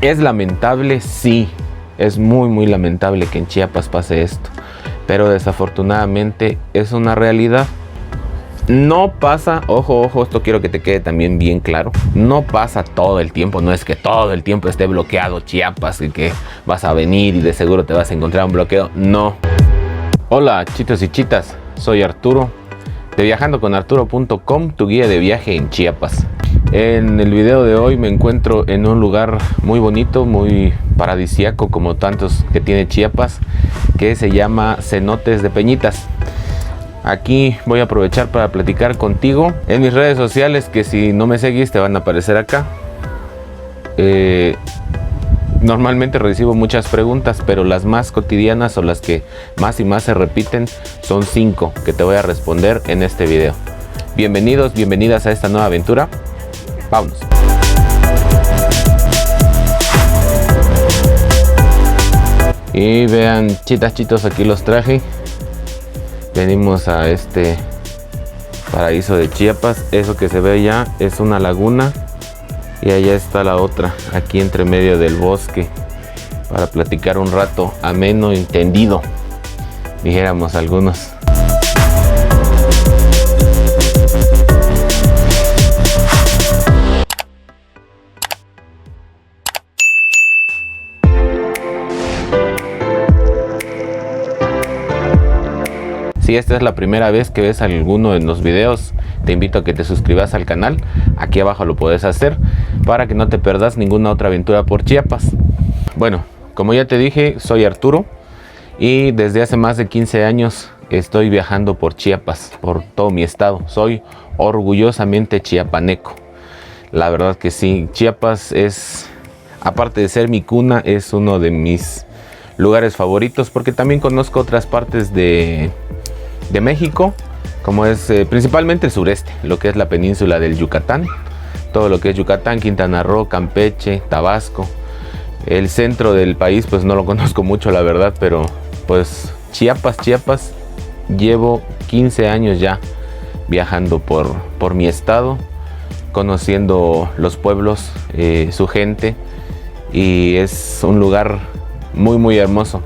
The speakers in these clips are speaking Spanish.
¿Es lamentable? Sí, es muy lamentable que en Chiapas pase esto, pero desafortunadamente es una realidad. No pasa, ojo, esto quiero que te quede también bien claro, no pasa todo el tiempo, no es que todo el tiempo esté bloqueado Chiapas y que vas a venir y de seguro te vas a encontrar un bloqueo, no. Hola chitos y chitas, soy Arturo de viajandoconarturo.com, tu guía de viaje en Chiapas. En el video de hoy me encuentro en un lugar muy bonito, muy paradisíaco como tantos que tiene Chiapas, que se llama Cenotes de Peñitas. Aquí voy a aprovechar para platicar contigo en mis redes sociales, que si no me seguís te van a aparecer acá. Normalmente recibo muchas preguntas, pero las más cotidianas o las que más y más se repiten son 5 que te voy a responder en este video. Bienvenidos, bienvenidas a esta nueva aventura. Vámonos. Y vean, chitos, aquí los traje. Venimos a este paraíso de Chiapas. Eso que se ve allá es una laguna y allá está la otra, aquí entre medio del bosque, para platicar un rato ameno y tendido, dijéramos algunos. Si esta es la primera vez que ves alguno de los videos, te invito a que te suscribas al canal. Aquí abajo lo puedes hacer para que no te perdas ninguna otra aventura por Chiapas. Bueno, como ya te dije, soy Arturo y desde hace más de 15 años estoy viajando por Chiapas, por todo mi estado. Soy orgullosamente chiapaneco. La verdad que sí, Chiapas es, aparte de ser mi cuna, es uno de mis lugares favoritos, porque también conozco otras partes de México, como es principalmente el sureste, lo que es la península del Yucatán, todo lo que es Yucatán, Quintana Roo, Campeche, Tabasco. El centro del país pues no lo conozco mucho, la verdad, pero pues Chiapas, llevo 15 años ya viajando por mi estado, conociendo los pueblos, su gente, y es un lugar muy hermoso.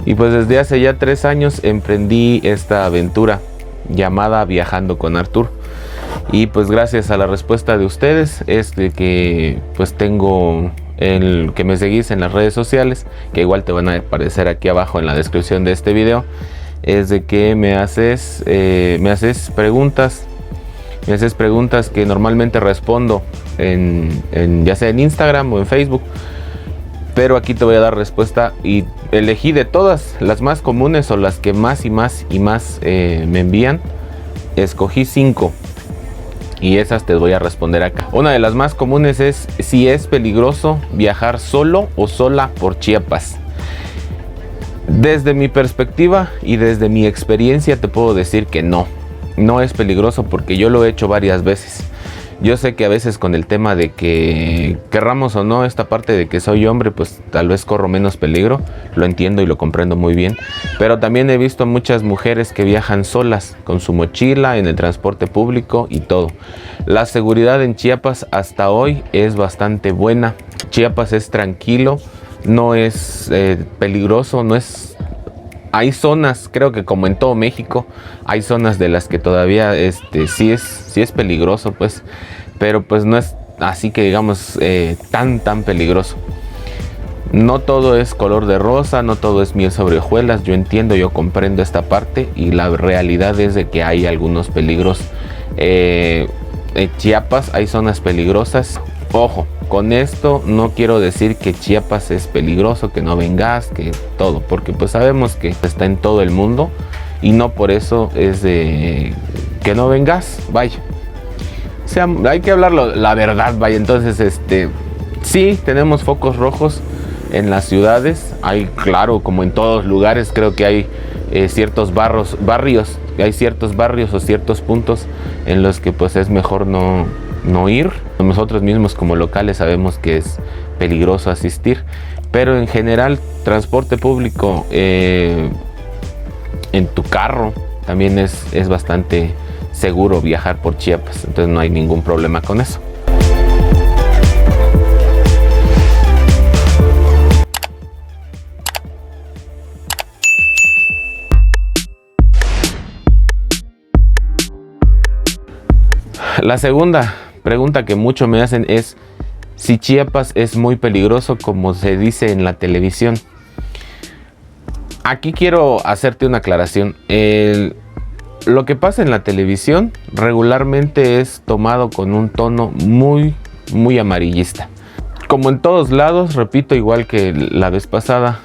Y pues desde hace ya 3 años emprendí esta aventura llamada Viajando con Arturo. Y pues gracias a la respuesta de ustedes es de que pues tengo el que me seguís en las redes sociales, que igual te van a aparecer aquí abajo en la descripción de este video, es de que me haces preguntas que normalmente respondo ya sea en Instagram o en Facebook. Pero aquí te voy a dar respuesta y elegí de todas las más comunes o las que más me envían. Escogí 5 y esas te voy a responder acá. Una de las más comunes es si es peligroso viajar solo o sola por Chiapas. Desde mi perspectiva y desde mi experiencia te puedo decir que no es peligroso, porque yo lo he hecho varias veces. Yo sé que a veces con el tema de que querramos o no esta parte de que soy hombre, pues tal vez corro menos peligro, lo entiendo y lo comprendo muy bien, pero también he visto muchas mujeres que viajan solas con su mochila en el transporte público y todo. La seguridad en Chiapas hasta hoy es bastante buena. Chiapas es tranquilo, no es peligroso, no es... Hay zonas, creo que como en todo México, hay zonas de las que todavía sí es peligroso, pues, pero pues no es así que digamos tan peligroso. No todo es color de rosa, no todo es miel sobre hojuelas. Yo entiendo, yo comprendo esta parte, y la realidad es de que hay algunos peligros. En Chiapas hay zonas peligrosas. Ojo, con esto no quiero decir que Chiapas es peligroso, que no vengas, que todo, porque pues sabemos que está en todo el mundo y no por eso es de que no vengas, vaya. O sea, hay que hablarlo, la verdad, vaya. Entonces, sí, tenemos focos rojos en las ciudades. Hay, claro, como en todos lugares, creo que hay ciertos barrios, hay ciertos barrios o ciertos puntos en los que pues es mejor no ir. Nosotros mismos como locales sabemos que es peligroso asistir, pero en general transporte público, en tu carro también es bastante seguro viajar por Chiapas, entonces no hay ningún problema con eso. La segunda pregunta que mucho me hacen es si Chiapas es muy peligroso como se dice en la televisión. Aquí quiero hacerte una aclaración. Lo que pasa en la televisión regularmente es tomado con un tono muy amarillista. Como en todos lados, repito, igual que la vez pasada,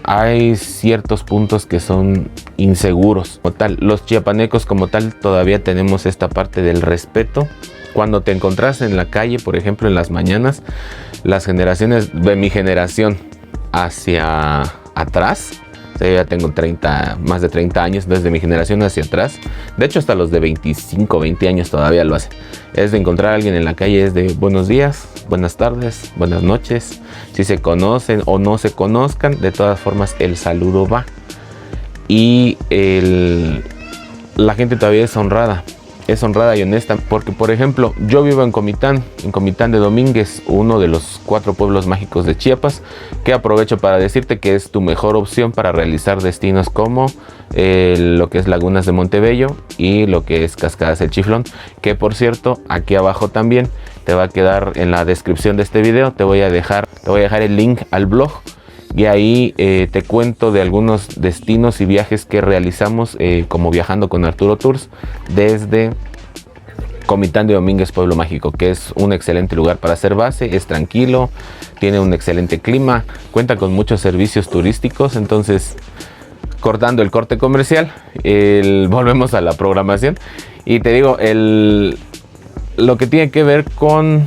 hay ciertos puntos que son inseguros. Como tal, los chiapanecos como tal todavía tenemos esta parte del respeto. Cuando te encontrás en la calle, por ejemplo, en las mañanas, las generaciones de mi generación hacia atrás, o sea, yo ya tengo más de 30 años, desde mi generación hacia atrás, de hecho hasta los de 25, 20 años todavía lo hacen, es de encontrar a alguien en la calle, es de buenos días, buenas tardes, buenas noches, si se conocen o no se conozcan, de todas formas el saludo va. Y la gente todavía es honrada y honesta, porque por ejemplo yo vivo en Comitán de Domínguez, uno de los 4 pueblos mágicos de Chiapas, que aprovecho para decirte que es tu mejor opción para realizar destinos como lo que es Lagunas de Montebello y lo que es Cascadas El Chiflón, que por cierto aquí abajo también te va a quedar en la descripción de este video, te voy a dejar el link al blog. Y ahí te cuento de algunos destinos y viajes que realizamos como Viajando con Arturo Tours desde Comitán de Domínguez, Pueblo Mágico, que es un excelente lugar para hacer base, es tranquilo, tiene un excelente clima, cuenta con muchos servicios turísticos. Entonces, cortando el corte comercial, volvemos a la programación y te digo, lo que tiene que ver con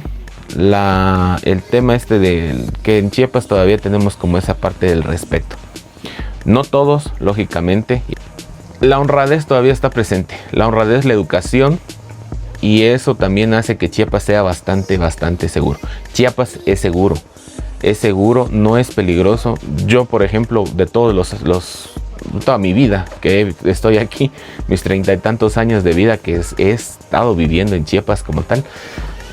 el tema de que en Chiapas todavía tenemos como esa parte del respeto. No todos, lógicamente. La honradez todavía está presente. La honradez, la educación, y eso también hace que Chiapas sea bastante seguro. Chiapas es seguro, no es peligroso. Yo, por ejemplo, de todos toda mi vida que estoy aquí, mis 30 y tantos años de vida que he estado viviendo en Chiapas como tal,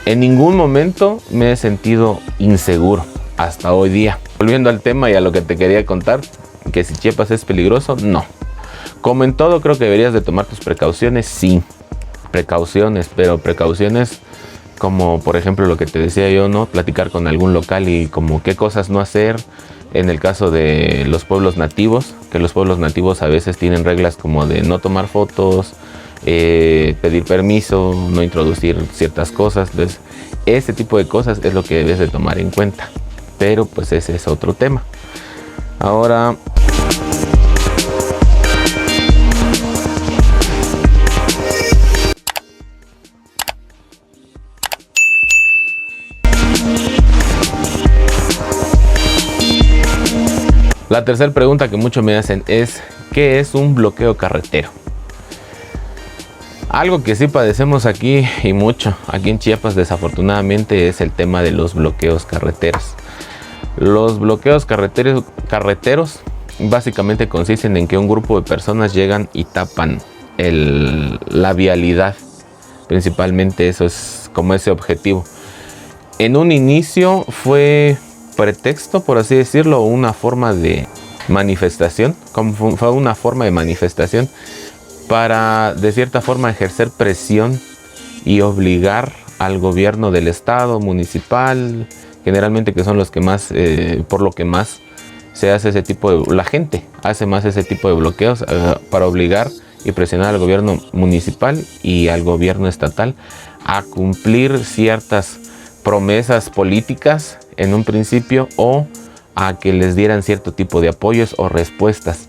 en ningún momento me he sentido inseguro hasta hoy día. Volviendo al tema y a lo que te quería contar, que si Chiapas es peligroso, no. Como en todo, creo que deberías de tomar tus precauciones, sí. Precauciones, pero precauciones como por ejemplo lo que te decía yo, ¿no? Platicar con algún local y como qué cosas no hacer. En el caso de los pueblos nativos, que los pueblos nativos a veces tienen reglas como de no tomar fotos, pedir permiso, no introducir ciertas cosas. Entonces ese tipo de cosas es lo que debes de tomar en cuenta, pero pues ese es otro tema. Ahora, la tercera pregunta que muchos me hacen es ¿qué es un bloqueo carretero? Algo que sí padecemos aquí y mucho, aquí en Chiapas desafortunadamente, es el tema de los bloqueos carreteros. Los bloqueos carreteros básicamente consisten en que un grupo de personas llegan y tapan la vialidad. Principalmente eso es como ese objetivo. En un inicio fue pretexto, por así decirlo, una forma de manifestación, fue una forma de manifestación para de cierta forma ejercer presión y obligar al gobierno del estado, municipal, generalmente, que son los que más, por lo que más se hace ese tipo de, la gente hace más ese tipo de bloqueos, para obligar y presionar al gobierno municipal y al gobierno estatal a cumplir ciertas promesas políticas en un principio, o a que les dieran cierto tipo de apoyos o respuestas.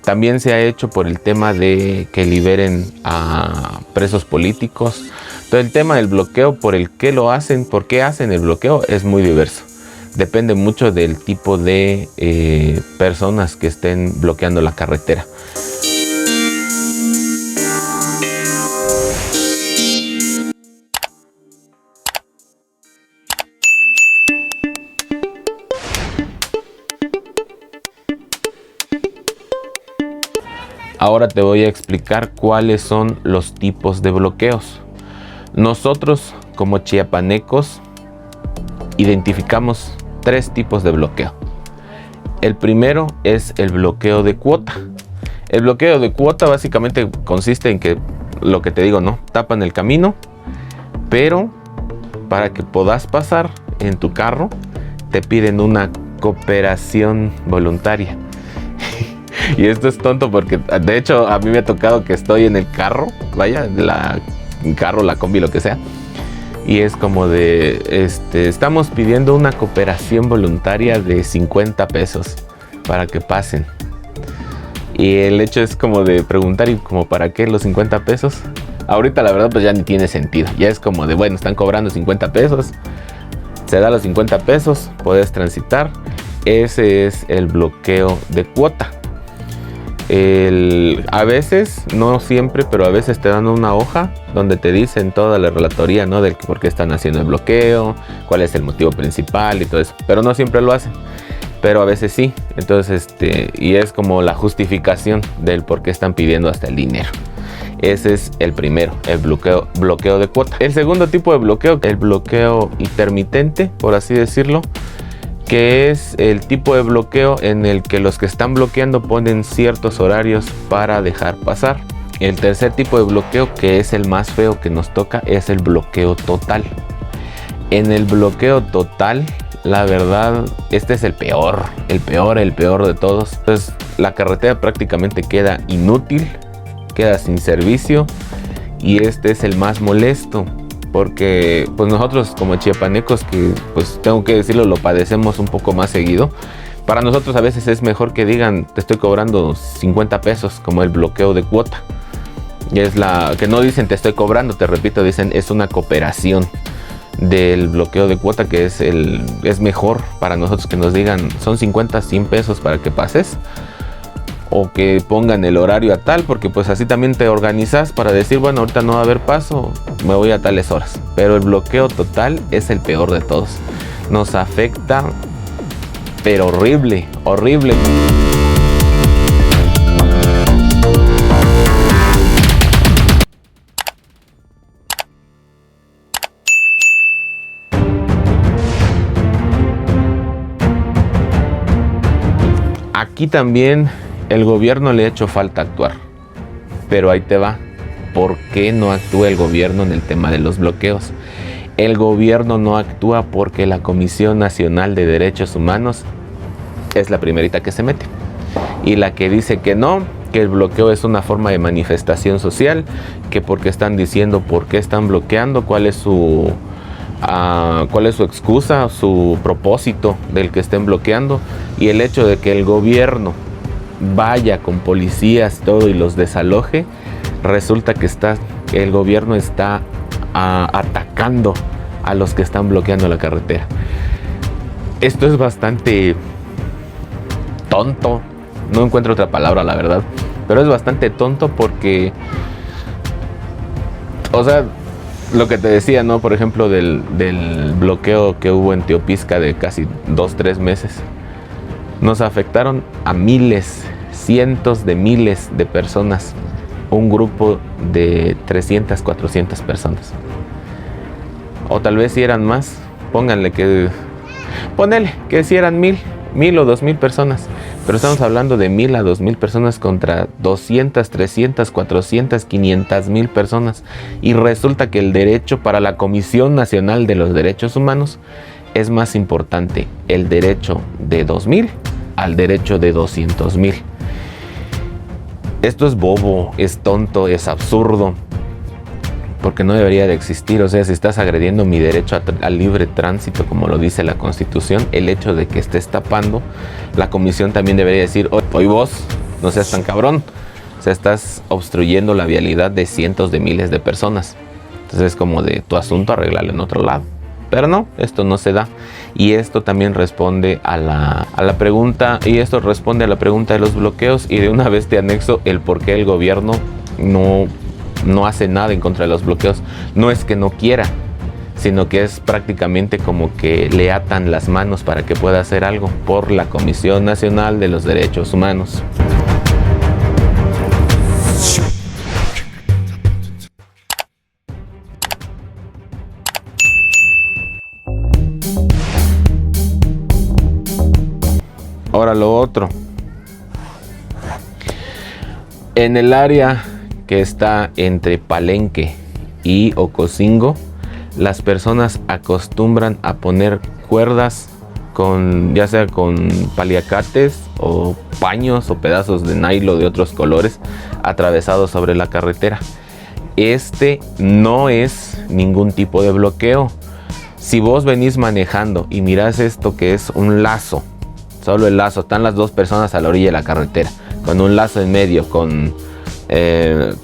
También se ha hecho por el tema de que liberen a presos políticos. Todo el tema del bloqueo, por el que lo hacen, por qué hacen el bloqueo, es muy diverso. Depende mucho del tipo de personas que estén bloqueando la carretera. Ahora te voy a explicar cuáles son los tipos de bloqueos. Nosotros, como chiapanecos, identificamos 3 tipos de bloqueo. El primero es el bloqueo de cuota. El bloqueo de cuota básicamente consiste en que, lo que te digo, ¿no? Tapan el camino pero para que puedas pasar en tu carro te piden una cooperación voluntaria. Y esto es tonto porque de hecho a mí me ha tocado que estoy en el carro, vaya, la combi, lo que sea, y es como de, estamos pidiendo una cooperación voluntaria de 50 pesos para que pasen. Y el hecho es como de preguntar, ¿y como para qué los 50 pesos? Ahorita la verdad pues ya ni tiene sentido. Ya es como de, bueno, están cobrando 50 pesos. Se da los 50 pesos, puedes transitar. Ese es el bloqueo de cuota. A veces, no siempre, pero a veces te dan una hoja donde te dicen toda la relatoría, ¿no? Del por qué están haciendo el bloqueo, cuál es el motivo principal y todo eso. Pero no siempre lo hacen, pero a veces sí. Entonces, y es como la justificación del por qué están pidiendo hasta el dinero. Ese es el primero, el bloqueo de cuota. El segundo tipo de bloqueo, el bloqueo intermitente, por así decirlo, que es el tipo de bloqueo en el que los que están bloqueando ponen ciertos horarios para dejar pasar. El tercer tipo de bloqueo, que es el más feo que nos toca, es el bloqueo total. En el bloqueo total, la verdad, este es el peor de todos. Entonces, la carretera prácticamente queda inútil, queda sin servicio, y este es el más molesto. Porque pues nosotros como chiapanecos, que pues tengo que decirlo, lo padecemos un poco más seguido. Para nosotros a veces es mejor que digan, te estoy cobrando 50 pesos, como el bloqueo de cuota. Y es que no dicen te estoy cobrando, te repito, dicen es una cooperación del bloqueo de cuota, que es mejor para nosotros que nos digan son 50, 100 pesos para que pases. O que pongan el horario a tal, porque pues así también te organizas para decir, bueno, ahorita no va a haber paso, me voy a tales horas. Pero el bloqueo total es el peor de todos. Nos afecta, pero horrible. Aquí también el gobierno le ha hecho falta actuar, pero ahí te va. ¿Por qué no actúa el gobierno en el tema de los bloqueos? El gobierno no actúa porque la Comisión Nacional de Derechos Humanos es la primerita que se mete. Y la que dice que no, que el bloqueo es una forma de manifestación social, que porque están diciendo por qué están bloqueando, cuál es su excusa, su propósito del que estén bloqueando. Y el hecho de que el gobierno vaya con policías todo y los desaloje, resulta que el gobierno está atacando a los que están bloqueando la carretera. Esto es bastante tonto, no encuentro otra palabra, la verdad, pero es bastante tonto porque, o sea, lo que te decía, ¿no? Por ejemplo, del bloqueo que hubo en Teopisca de casi 2-3 meses, nos afectaron a miles, cientos de miles de personas, un grupo de 300, 400 personas. O tal vez si eran más, ponele que si eran 1000 o 2000 personas. Pero estamos hablando de 1000 a 2000 personas contra 200, 300, 400, 500 mil personas. Y resulta que el derecho para la Comisión Nacional de los Derechos Humanos es más importante el derecho de 2000 al derecho de 200,000. Esto es bobo, es tonto, es absurdo, porque no debería de existir. O sea, si estás agrediendo mi derecho al libre tránsito, como lo dice la Constitución, el hecho de que estés tapando, la comisión también debería decir, oye vos, no seas tan cabrón. O sea, estás obstruyendo la vialidad de cientos de miles de personas. Entonces es como de tu asunto arreglarlo en otro lado. Pero no, esto no se da. Y esto también responde a la pregunta, y esto responde a la pregunta de los bloqueos, y de una vez te anexo el por qué el gobierno no hace nada en contra de los bloqueos. No es que no quiera, sino que es prácticamente como que le atan las manos para que pueda hacer algo por la Comisión Nacional de los Derechos Humanos. Ahora lo otro. En el área que está entre Palenque y Ocosingo, las personas acostumbran a poner cuerdas ya sea con paliacates o paños o pedazos de nylon de otros colores atravesados sobre la carretera. Este no es ningún tipo de bloqueo. Si vos venís manejando y mirás esto que es un lazo, solo el lazo, están las dos personas a la orilla de la carretera, con un lazo en medio, con te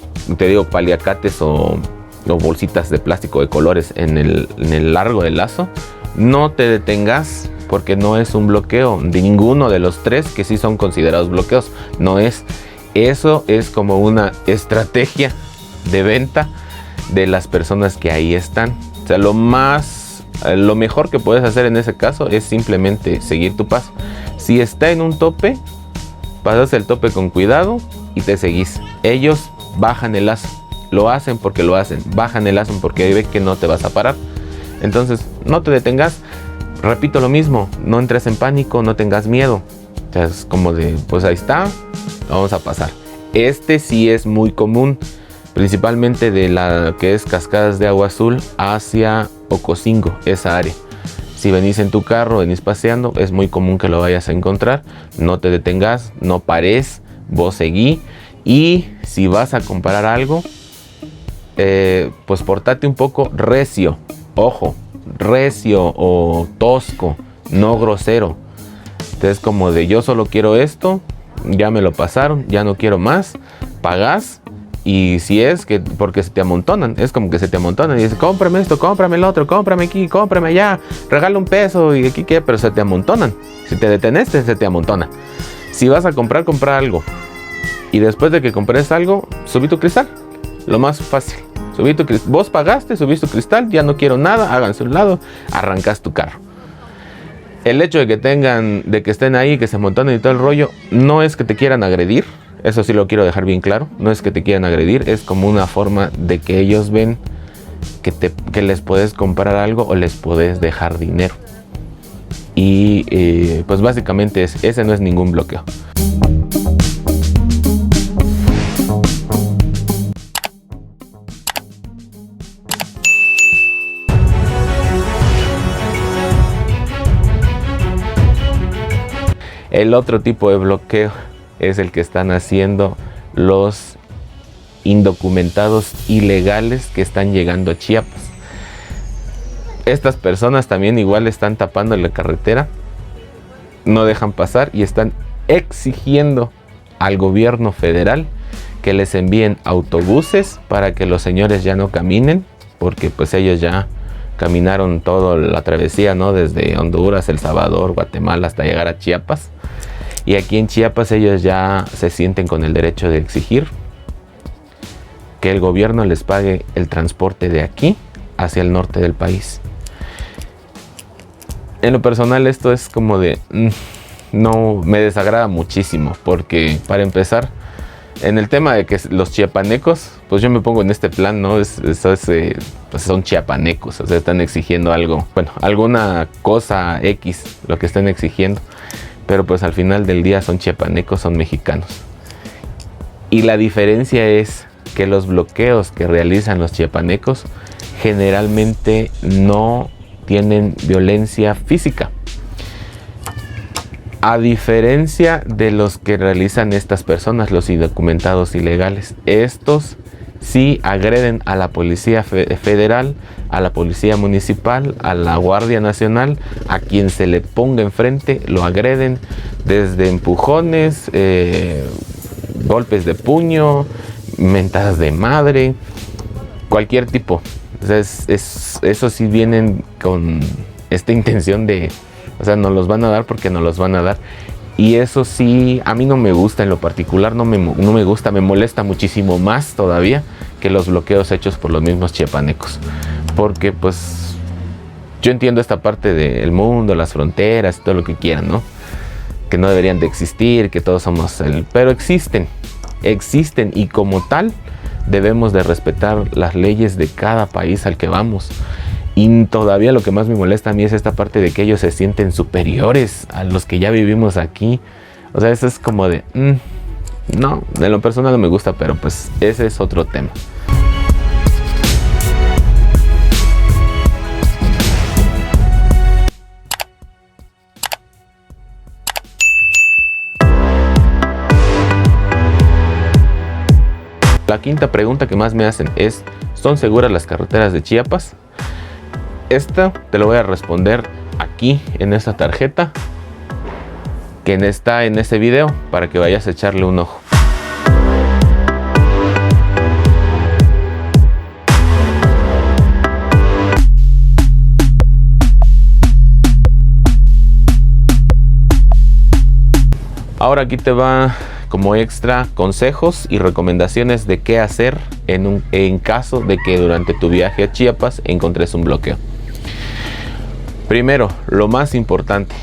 digo paliacates o bolsitas de plástico de colores en el largo del lazo, no te detengas, porque no es un bloqueo de ninguno de los tres que sí son considerados bloqueos. No es. Eso es como una estrategia de venta de las personas que ahí están. O sea, lo mejor que puedes hacer en ese caso es simplemente seguir tu paso. Si está en un tope, pasas el tope con cuidado y te seguís. Ellos bajan el lazo. Lo hacen porque lo hacen. Bajan el lazo porque ven que no te vas a parar. Entonces, no te detengas. Repito lo mismo, no entres en pánico, no tengas miedo. O sea, es como de, pues ahí está, vamos a pasar. Este sí es muy común, principalmente de la que es Cascadas de Agua Azul hacia Ocosingo, esa área. Si venís en tu carro, venís paseando, es muy común que lo vayas a encontrar. No te detengas, no pares, vos seguí. Y si vas a comprar algo, pues portate un poco recio, ojo. Recio o tosco, no grosero. Entonces como de yo solo quiero esto, ya me lo pasaron, ya no quiero más, pagas. Y si es que porque se te amontonan, es como que se te amontonan y dices, cómprame esto, cómprame el otro, cómprame aquí, cómprame allá, regala un peso y aquí qué, pero se te amontonan. Si te detenes, se te amontona. Si vas a comprar algo y después de que compres algo, subí tu cristal, lo más fácil. Vos pagaste, subiste tu cristal, ya no quiero nada, háganse a un lado, arrancas tu carro. El hecho de que estén ahí, que se amontonen y todo el rollo, no es que te quieran agredir, eso sí lo quiero dejar bien claro, no es que te quieran agredir, es como una forma de que ellos ven que les puedes comprar algo o les puedes dejar dinero. Y pues básicamente ese no es ningún bloqueo. El otro tipo de bloqueo es el que están haciendo los indocumentados ilegales que están llegando a Chiapas. Estas personas también igual están tapando la carretera, no dejan pasar y están exigiendo al gobierno federal que les envíen autobuses para que los señores ya no caminen, porque pues ellos ya caminaron toda la travesía, ¿no? Desde Honduras, El Salvador, Guatemala hasta llegar a Chiapas. Y aquí en Chiapas ellos ya se sienten con el derecho de exigir que el gobierno les pague el transporte de aquí hacia el norte del país. En lo personal esto es como de... no, me desagrada muchísimo porque para empezar, en el tema de que los chiapanecos, pues yo me pongo en este plan, ¿no? Pues son chiapanecos, o sea, están exigiendo algo, bueno, alguna cosa X, lo que están exigiendo, pero pues al final del día son chiapanecos, son mexicanos. Y la diferencia es que los bloqueos que realizan los chiapanecos generalmente no tienen violencia física. A diferencia de los que realizan estas personas, los indocumentados ilegales, estos sí agreden a la policía federal, a la policía municipal, a la Guardia Nacional, a quien se le ponga enfrente, lo agreden desde empujones, golpes de puño, mentadas de madre, cualquier tipo. O sea, eso sí vienen con esta intención de... O sea, nos los van a dar porque nos los van a dar. Y eso sí, a mí no me gusta en lo particular, no me gusta, me molesta muchísimo más todavía que los bloqueos hechos por los mismos chiapanecos. Porque pues yo entiendo esta parte del mundo, las fronteras, todo lo que quieran, ¿no? Que no deberían de existir, que todos somos pero existen y como tal debemos de respetar las leyes de cada país al que vamos. Y todavía lo que más me molesta a mí es esta parte de que ellos se sienten superiores a los que ya vivimos aquí. O sea, eso es como de... no, de lo personal no me gusta, pero pues ese es otro tema. la quinta pregunta que más me hacen es: ¿son seguras las carreteras de Chiapas? Esta te lo voy a responder aquí en esta tarjeta que está en este video para que vayas a echarle un ojo. Ahora aquí te va como extra consejos y recomendaciones de qué hacer en caso de que durante tu viaje a Chiapas encontres un bloqueo. Primero, lo más importante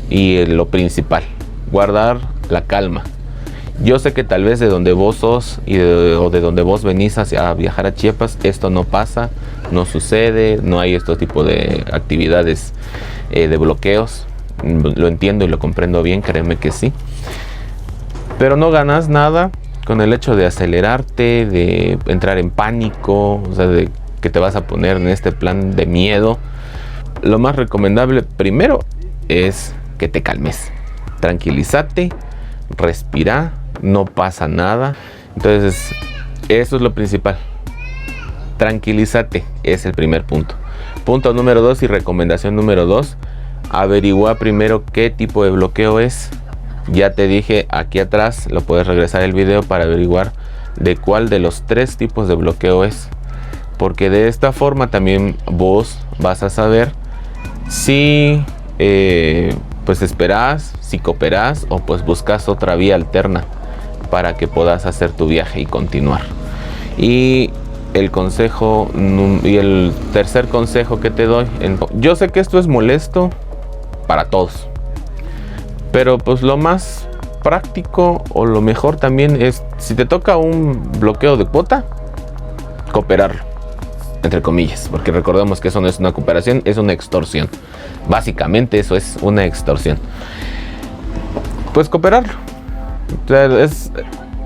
y lo principal, guardar la calma. Yo sé que tal vez de donde vos sos o de donde vos venís a viajar a Chiapas, esto no pasa, no sucede, no hay este tipo de actividades de bloqueos. Lo entiendo y lo comprendo bien, créeme que sí. Pero no ganas nada con el hecho de acelerarte, de entrar en pánico, o sea, de que te vas a poner en este plan de miedo. Lo más recomendable primero es que te calmes, tranquilízate, respira, no pasa nada. Entonces, eso es lo principal. Tranquilízate, es el primer punto. Punto número 2 y recomendación número 2, averigua primero qué tipo de bloqueo es. Ya te dije aquí atrás, lo puedes regresar el video para averiguar de cuál de los 3 tipos de bloqueo es. Porque de esta forma también vos vas a saber si pues esperás, si cooperás o pues buscas otra vía alterna para que puedas hacer tu viaje y continuar. Y el consejo y el tercer consejo que te doy, yo sé que esto es molesto para todos, pero pues lo más práctico o lo mejor también es, si te toca un bloqueo de cuota, cooperarlo, entre comillas, porque recordemos que eso no es una cooperación, es una extorsión. Básicamente eso es una extorsión. Pues cooperarlo, o sea,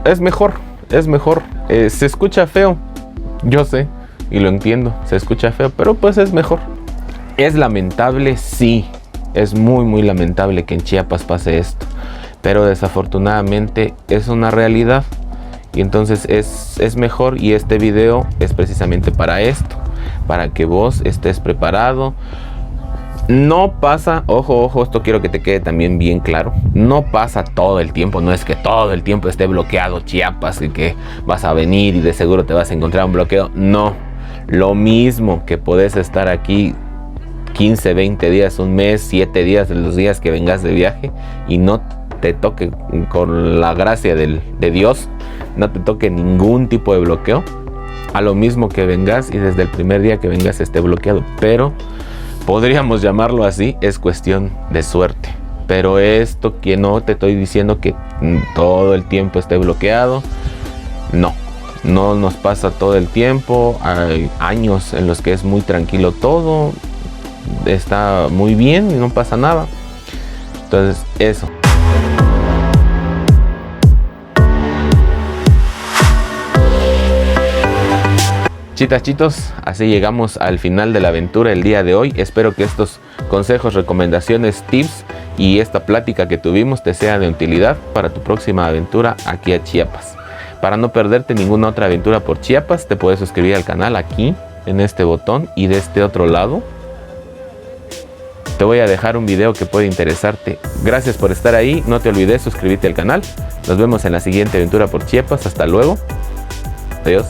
es mejor, es mejor. Se escucha feo, yo sé y lo entiendo, se escucha feo, pero pues es mejor. Es lamentable, sí, es muy lamentable que en Chiapas pase esto, pero desafortunadamente es una realidad. Y entonces es mejor, y este video es precisamente para esto, para que vos estés preparado. No pasa, ojo, esto quiero que te quede también bien claro, no pasa todo el tiempo, no es que todo el tiempo esté bloqueado Chiapas y que vas a venir y de seguro te vas a encontrar un bloqueo. No, lo mismo que podés estar aquí 15, 20 días, un mes, 7 días de los días que vengas de viaje y no te toque, con la gracia de Dios, no te toque ningún tipo de bloqueo, a lo mismo que vengas y desde el primer día que vengas esté bloqueado. Pero podríamos llamarlo así, es cuestión de suerte. Pero esto que no te estoy diciendo que todo el tiempo esté bloqueado, no nos pasa todo el tiempo. Hay años en los que es muy tranquilo todo, está muy bien y no pasa nada. Entonces eso. Chitas, chitos, así llegamos al final de la aventura el día de hoy. Espero que estos consejos, recomendaciones, tips y esta plática que tuvimos te sea de utilidad para tu próxima aventura aquí a Chiapas. Para no perderte ninguna otra aventura por Chiapas, te puedes suscribir al canal aquí en este botón, y de este otro lado te voy a dejar un video que puede interesarte. Gracias por estar ahí, no te olvides suscribirte al canal. Nos vemos en la siguiente aventura por Chiapas. Hasta luego. Adiós.